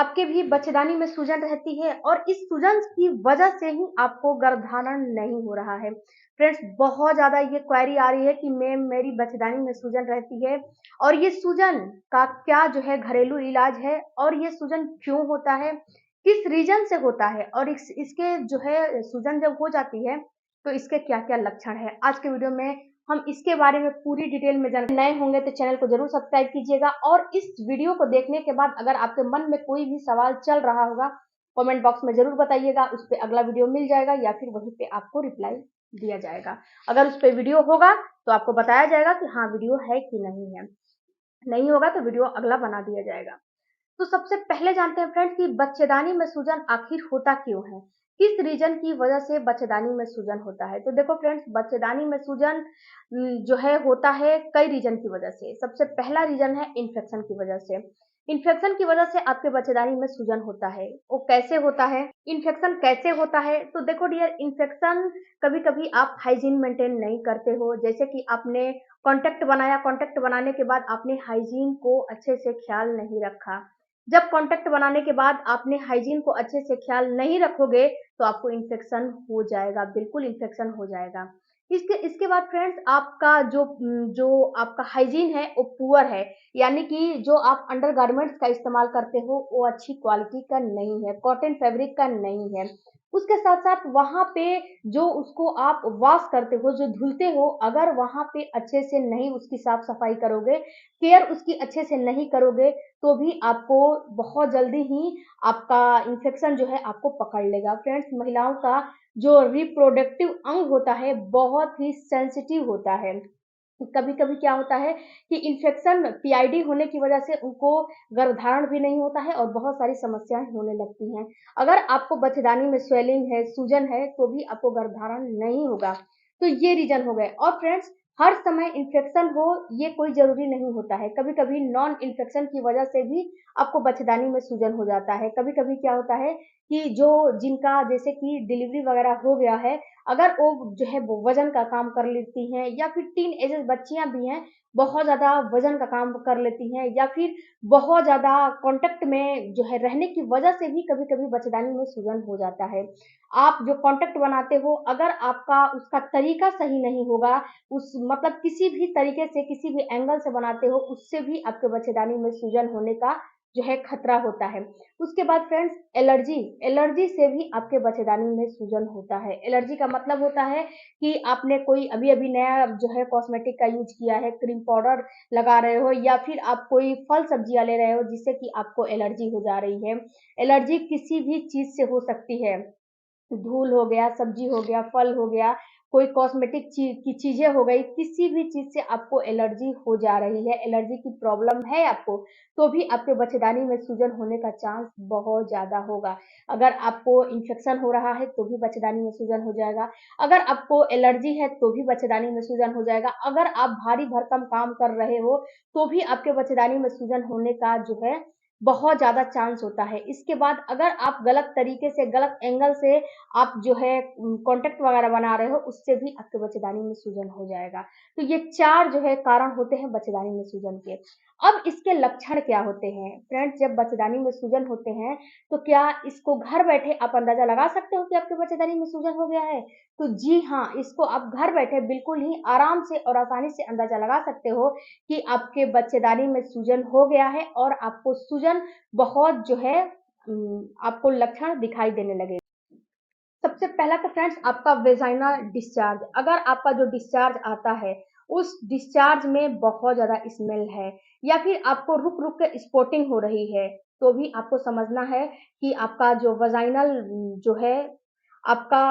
आपके भी बच्चेदानी में सूजन रहती है और इस सूजन की वजह से ही आपको गर्भधारण नहीं हो रहा है। फ्रेंड्स, बहुत ज़्यादा ये क्वेरी आ रही है कि मैम मेरी बच्चेदानी में सूजन रहती है और ये सूजन का क्या जो है घरेलू इलाज है और ये सूजन क्यों होता है, किस रीज़न से होता है और इसके जो है सूजन जब हो जाती है तो इसके क्या-क्या लक्षण हैं। आज के वीडियो में हम इसके बारे में पूरी डिटेल में नए होंगे तो चैनल को जरूर सब्सक्राइब कीजिएगा और इस वीडियो को देखने के बाद अगर आपके मन में कोई भी सवाल चल रहा होगा कमेंट बॉक्स में जरूर बताइएगा, उस पर अगला वीडियो मिल जाएगा या फिर वहीं पे आपको रिप्लाई दिया जाएगा। अगर उस पर वीडियो होगा तो आपको बताया जाएगा कि हाँ वीडियो है कि नहीं है, नहीं होगा तो वीडियो अगला बना दिया जाएगा। तो सबसे पहले जानते हैं फ्रेंड्स कि बच्चेदानी में सूजन आखिर होता क्यों है, किस रीजन की वजह से बच्चेदानी में सूजन होता है। तो देखो फ्रेंड्स, बच्चेदानी में सूजन जो है होता है कई रीजन की वजह से। सबसे पहला रीजन है इन्फेक्शन की वजह से। इन्फेक्शन की वजह से आपके बच्चेदानी में सूजन होता है। वो कैसे होता है, इन्फेक्शन कैसे होता है? तो देखो डियर, इन्फेक्शन कभी कभी आप हाइजीन मेंटेन नहीं करते हो, जैसे कि आपने कॉन्टेक्ट बनाया, कॉन्टेक्ट बनाने के बाद आपने हाइजीन को अच्छे से ख्याल नहीं रखा। जब कॉन्टैक्ट बनाने के बाद आपने हाइजीन को अच्छे से ख्याल नहीं रखोगे तो आपको इन्फेक्शन हो जाएगा, बिल्कुल इन्फेक्शन हो जाएगा। इसके इसके बाद फ्रेंड्स, आपका जो आपका हाइजीन है वो पुअर है, यानी कि जो आप अंडरगारमेंट्स का इस्तेमाल करते हो वो अच्छी क्वालिटी का नहीं है, कॉटन फैब्रिक का नहीं है। उसके साथ साथ वहाँ पे जो उसको आप वॉश करते हो, जो धुलते हो, अगर वहाँ पे अच्छे से नहीं उसकी साफ सफाई करोगे, केयर उसकी अच्छे से नहीं करोगे तो भी आपको बहुत जल्दी ही आपका इन्फेक्शन जो है आपको पकड़ लेगा। फ्रेंड्स, महिलाओं का जो रिप्रोडक्टिव अंग होता है बहुत ही सेंसिटिव होता है। कभी-कभी क्या होता है कि इन्फेक्शन पीआईडी होने की वजह से उनको गर्भधारण भी नहीं होता है और बहुत सारी समस्याएँ होने लगती हैं। अगर आपको बच्चेदानी में स्वेलिंग है, सूजन है, तो भी आपको गर्भधारण नहीं होगा। तो ये रीज़न हो गए। और फ्रेंड्स, हर समय इन्फेक्शन हो ये कोई ज़रूरी नहीं होता है। कभी-कभी नॉन इन्फेक्शन की वजह से भी आपको बच्चेदानी में सूजन हो जाता है। कभी-कभी क्या होता है कि जो जिनका जैसे कि डिलीवरी वगैरह हो गया है, अगर वो जो है वो वज़न का काम कर लेती हैं या फिर टीन एजेस बच्चियाँ भी हैं, बहुत ज़्यादा वज़न का काम कर लेती हैं या फिर बहुत ज़्यादा कॉन्टैक्ट में जो है रहने की वजह से भी कभी-कभी बच्चेदानी में सूजन हो जाता है। आप जो कॉन्टैक्ट बनाते हो, अगर आपका उसका तरीका सही नहीं होगा, उस मतलब किसी भी तरीके से, किसी भी एंगल से बनाते हो, उससे भी आपके बच्चेदानी में सूजन होने का जो है खतरा होता है। उसके बाद फ्रेंड्स, एलर्जी, एलर्जी से भी आपके बच्चेदानी में सूजन होता है। एलर्जी का मतलब होता है कि आपने कोई अभी-अभी नया जो है कॉस्मेटिक का यूज़ किया है, क्रीम पाउडर लगा रहे हो या फिर आप कोई फल सब्जियाँ ले रहे हो जिससे कि आपको एलर्जी हो जा रही है। एलर्जी किसी भी चीज़ से हो सकती है। धूल हो गया, सब्जी हो गया, फल हो गया, कोई कॉस्मेटिक की चीज़ें हो गई, किसी भी चीज़ से आपको एलर्जी हो जा रही है, एलर्जी की प्रॉब्लम है आपको, तो भी आपके बच्चेदानी में सूजन होने का चांस बहुत ज़्यादा होगा। अगर आपको इन्फेक्शन हो रहा है तो भी बच्चेदानी में सूजन हो जाएगा, अगर आपको एलर्जी है तो भी बच्चेदानी में सूजन हो जाएगा, अगर आप भारी भरकम काम कर रहे हो तो भी आपके बच्चेदानी में सूजन होने का जो है बहुत ज़्यादा चांस होता है। इसके बाद अगर आप गलत तरीके से, गलत एंगल से आप जो है कॉन्टैक्ट वगैरह बना रहे हो, उससे भी आपके बच्चेदानी में सूजन हो जाएगा। तो ये 4 जो है कारण होते हैं बच्चेदानी में सूजन के। अब इसके लक्षण क्या होते हैं? फ्रेंड्स, जब बच्चेदानी में सूजन होते हैं, तो क्या इसको घर बैठे आप अंदाज़ा लगा सकते हो कि आपके बच्चेदानी में सूजन हो गया है? तो जी हाँ, इसको आप घर बैठे बिल्कुल ही आराम से और आसानी से अंदाज़ा लगा सकते हो कि आपके बच्चेदानी में सूजन हो गया है और आपको सूजन बहुत जो है आपको लक्षण दिखाई देने लगे। सबसे पहला तो फ्रेंड्स आपका वेजाइनल डिस्चार्ज, अगर आपका जो डिस्चार्ज आता है उस डिस्चार्ज में बहुत ज़्यादा स्मेल है या फिर आपको रुक-रुक के स्पॉटिंग हो रही है, तो भी आपको समझना है कि आपका जो वेजाइनल जो है आपका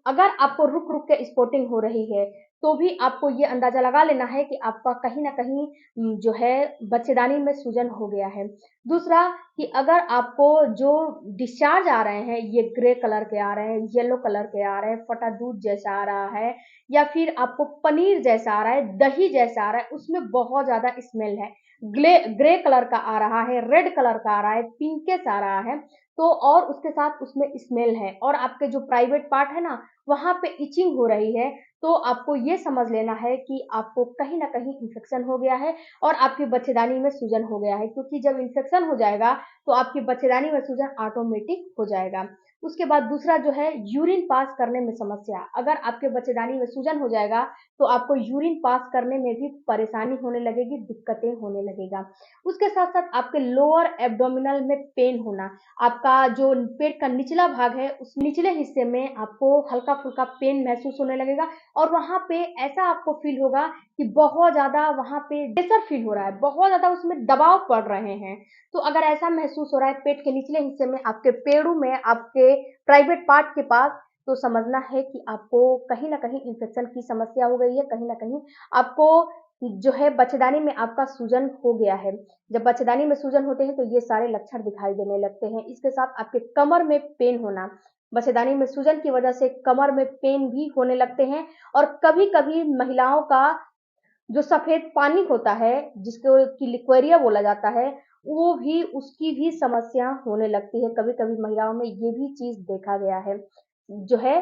अगर आपको रुक-रुक के स्पॉटिंग हो रही है, तो भी आपको ये अंदाज़ा लगा लेना है कि आपका कहीं न कहीं जो है बच्चेदानी में सूजन हो गया है। दूसरा कि अगर आपको जो डिस्चार्ज आ रहे हैं ये ग्रे कलर के आ रहे हैं, येलो कलर के आ रहे हैं, फटा दूध जैसा आ रहा है या फिर आपको पनीर जैसा आ रहा है, दही जैसा आ रहा है, उसमें बहुत ज़्यादा स्मेल है। ग्रे कलर का आ रहा है, रेड कलर का आ रहा है, पिंकिश आ रहा है, तो और उसके साथ उसमें स्मेल है और आपके जो प्राइवेट पार्ट है ना, वहाँ पे इचिंग हो रही है, तो आपको ये समझ लेना है कि आपको कहीं न कहीं इन्फेक्शन हो गया है और आपकी बच्चेदानी में सूजन हो गया है, क्योंकि जब इन्फेक्शन हो जाएगा, तो आपकी बच्चेदानी में सूजन ऑटोमेटिक हो जाएगा। उसके बाद दूसरा जो है यूरिन पास करने में समस्या। अगर आपके बच्चेदानी में सूजन हो जाएगा, तो आपको यूरिन पास करने में भी परेशानी होने लगेगी, दिक्कतें होने लगेगा। उसके साथ-साथ आपके लोअर एब्डोमिनल में पेन होना, आपका जो पेट का निचला भाग है, उस निचले हिस्से में आपको हल्का-फुल्का पेन महसूस होने लगेगा और वहाँ पे ऐसा आपको फ़ील होगा कि बहुत ज़्यादा वहाँ पे प्रेशर फ़ील हो रहा है, बहुत ज़्यादा उसमें दबाव पड़ रहे हैं। तो अगर ऐसा महसूस हो रहा है पेट के निचले हिस्से में, आपके पेड़ों में, आपके प्राइवेट पार्ट के पास, तो समझना है कि आपको कहीं न कहीं इन्फेक्शन की समस्या हो गई है, कहीं न कहीं आपको जो है बच्चेदानी में आपका सूजन हो गया है। जब बच्चेदानी में सूजन होते हैं तो ये सारे लक्षण दिखाई देने लगते हैं। इसके साथ आपके कमर में पेन होना, बच्चेदानी में सूजन की वजह से कमर में पेन भी होने लगते हैं और कभी-कभी महिलाओं का जो सफ़ेद पानी होता है, जिसको कि लिक्वेरिया बोला जाता है, वो भी उसकी भी समस्या होने लगती है। कभी-कभी महिलाओं में ये भी चीज़ देखा गया है। जो है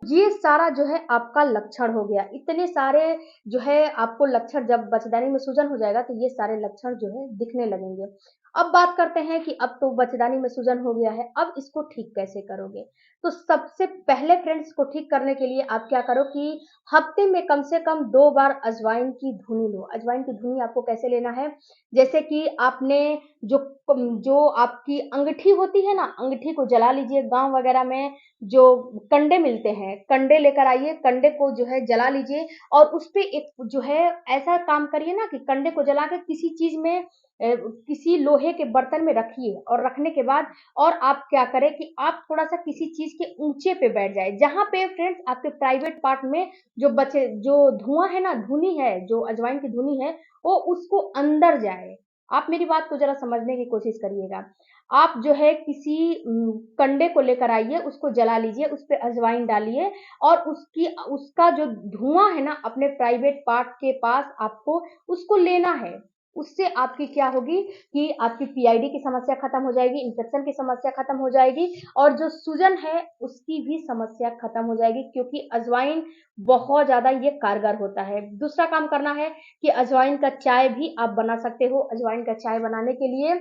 ये सारा जो है आपका लक्षण हो गया। इतने सारे जो है आपको लक्षण जब बच्चेदानी में सूजन हो जाएगा तो ये सारे लक्षण जो है दिखने लगेंगे। अब बात करते हैं कि अब तो बच्चेदानी में सूजन हो गया है, अब इसको ठीक कैसे करोगे? तो सबसे पहले फ्रेंड्स इसको ठीक करने के लिए आप क्या करो कि हफ्ते में कम से कम 2 बार अजवाइन की धुनी लो। अजवाइन की धुनी आपको कैसे लेना है? जैसे कि आपने जो जो आपकी अंगूठी होती है ना, अंगूठी को जला लीजिए। गाँव वगैरह में जो कंडे मिलते हैं, कंडे लेकर आइए, कंडे को जो है जला लीजिए और उसपे एक जो है ऐसा काम करिए ना कि कंडे को जला के किसी चीज़ में किसी लोहे के बर्तन में रखिए और रखने के बाद और आप क्या करें कि आप थोड़ा-सा किसी चीज़ के ऊँचे पे बैठ जाएँ, जहाँ पे फ्रेंड्स आपके प्राइवेट पार्ट में जो धुआँ है ना, धुनी है, जो अजवाइन की धुनी है, वो उसको अंदर जाए। आप मेरी बात को ज़रा समझने की कोशिश करिएगा। आप जो है किसी कंडे को लेकर आइए, उसको जला लीजिए, उसपे अजवाइन डालिए और उसका जो धुआँ है ना, अपने प्राइवेट पार्ट के पास आपको उसको लेना है। उससे आपकी क्या होगी कि आपकी पीआईडी की समस्या खत्म हो जाएगी, इन्फेक्शन की समस्या खत्म हो जाएगी और जो सूजन है, उसकी भी समस्या खत्म हो जाएगी क्योंकि अजवाइन बहुत ज़्यादा ये कारगर होता है। दूसरा काम करना है कि अजवाइन का चाय भी आप बना सकते हो। अजवाइन का चाय बनाने के लिए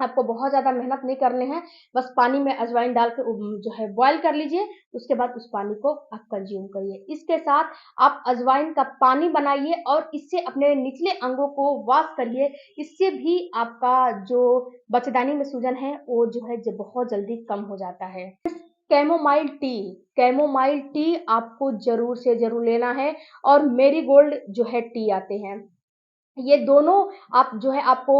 आपको बहुत ज़्यादा मेहनत नहीं करने हैं, बस पानी में अजवाइन डाल के जो है बॉयल कर लीजिए, उसके बाद उस पानी को आप कंज़्यूम करिए। इसके साथ आप अजवाइन का पानी बनाइए और इससे अपने निचले अंगों को वॉश करिए, इससे भी आपका जो बच्चेदानी में सूजन है, वो जो है ज बहुत जल्दी कम हो जाता है। कैमोमाइल टी आपको ज़रूर से ज़रूर लेना है और मैरीगोल्ड जो है टी आते हैं। ये दोनों आप जो है आपको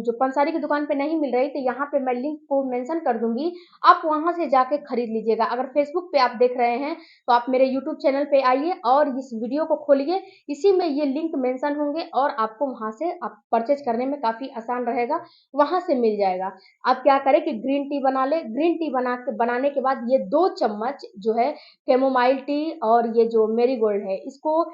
जो पंसारी की दुकान पे नहीं मिल रही तो यहाँ पे मैं लिंक को मेंशन कर दूँगी, आप वहाँ से जाके खरीद लीजिएगा। अगर फ़ेसबुक पे आप देख रहे हैं, तो आप मेरे यूट्यूब चैनल पे आइए और इस वीडियो को खोलिए, इसी में ये लिंक मेंशन होंगे और आपको वहाँ से आप परचेज़ करने में काफ़ी आसान रहेगा, वहाँ से मिल जाएगा। आप क्या करें कि ग्रीन टी बना लें, ग्रीन टी बनाने के बाद ये 2 चम्मच जो है कैमोमाइल टी और ये जो मैरीगोल्ड है, इसको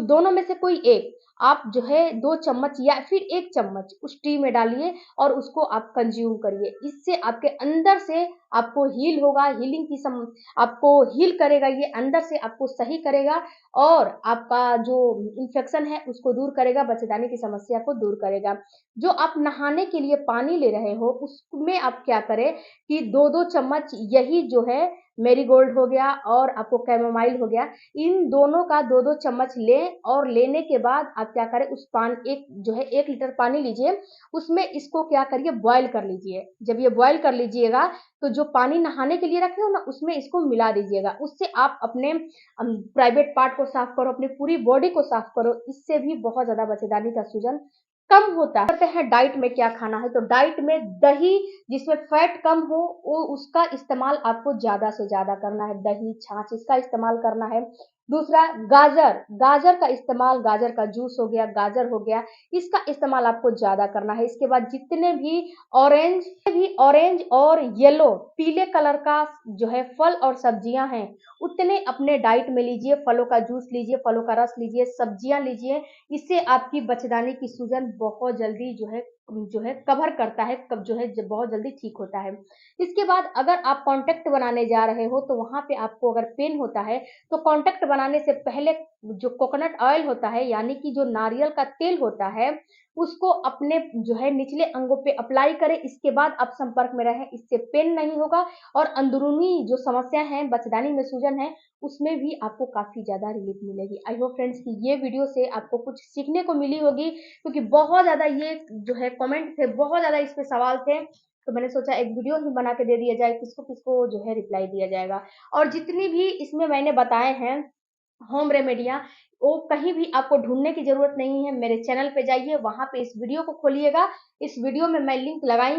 दोनों में से कोई एक आप जो है 2 चम्मच या फिर 1 चम्मच उस टी में डालिए और उसको आप कंज़्यूम करिए। इससे आपके अंदर से आपको हील होगा, हीलिंग की सम आपको हील करेगा ये, अंदर से आपको सही करेगा और आपका जो इन्फेक्शन है उसको दूर करेगा, बच्चेदानी की समस्या को दूर करेगा। जो आप नहाने के लिए पानी ले रहे हो, उसमें आप क्या करें कि 2-2 चम्मच यही जो है मैरीगोल्ड हो गया और आपको कैमोमाइल हो गया, इन दोनों का 2-2 चम्मच लें और लेने के बाद आप क्या करें उस पान एक जो है 1 लीटर पानी लीजिए, उसमें इसको क्या करिए बॉयल कर लीजिए। जब ये बॉयल कर लीजिएगा, तो जो पानी नहाने के लिए रखे हो ना, उसमें इसको मिला दीजिएगा। उससे आप अपने प्राइवेट पार्ट को साफ करो, अपनी पूरी बॉडी को साफ करो, इससे भी बहुत ज़्यादा बच्चेदानी का सूजन कम होता है। करते हैं डाइट में क्या खाना है, तो डाइट में दही जिसमें फैट कम हो, वो उसका इस्तेमाल आपको ज़्यादा से ज़्यादा करना है। दही, छाछ इसका इस्तेमाल करना है। दूसरा गाजर, गाजर का इस्तेमाल, गाजर का जूस हो गया, गाजर हो गया, इसका इस्तेमाल आपको ज़्यादा करना है। इसके बाद जितने भी ऑरेंज और येलो पीले कलर का जो है फल और सब्जियाँ हैं, उतने अपने डाइट में लीजिए। फलों का जूस लीजिए, फलों का रस लीजिए, सब्जियाँ लीजिए, इससे आपकी बच्चेदानी की सूजन बहुत जल्दी जो है जो है कवर करता है, कब जो है बहुत जल्दी ठीक होता है। इसके बाद अगर आप कॉन्टैक्ट बनाने जा रहे हो तो वहाँ पे आपको अगर पेन होता है तो कॉन्टैक्ट बनाने से पहले जो कोकोनट ऑयल होता है यानी कि जो नारियल का तेल होता है उसको अपने जो है निचले अंगों पे अप्लाई करें। इसके बाद आप संपर्क में रहें, इससे पेन नहीं होगा और अंदरूनी जो समस्या है, बचदानी में सूजन है, उसमें भी आपको काफी ज्यादा रिलीफ मिलेगी। आई होप फ्रेंड्स कि ये वीडियो से आपको कुछ सीखने को मिली होगी, क्योंकि बहुत ज्यादा ये जो है कमेंट थे, बहुत ज्यादा इस पे सवाल थे, तो मैंने सोचा एक वीडियो ही बना के दे दिया जाए, किसको किसको जो है रिप्लाई दिया जाएगा। और जितनी भी इसमें मैंने बताए हैं होम रेमेडियाँ, वो कहीं भी आपको ढूँढने की ज़रूरत नहीं है। मेरे चैनल पे जाइए, वहाँ पे इस वीडियो को खोलिएगा, इस वीडियो में मैं लिंक लगाई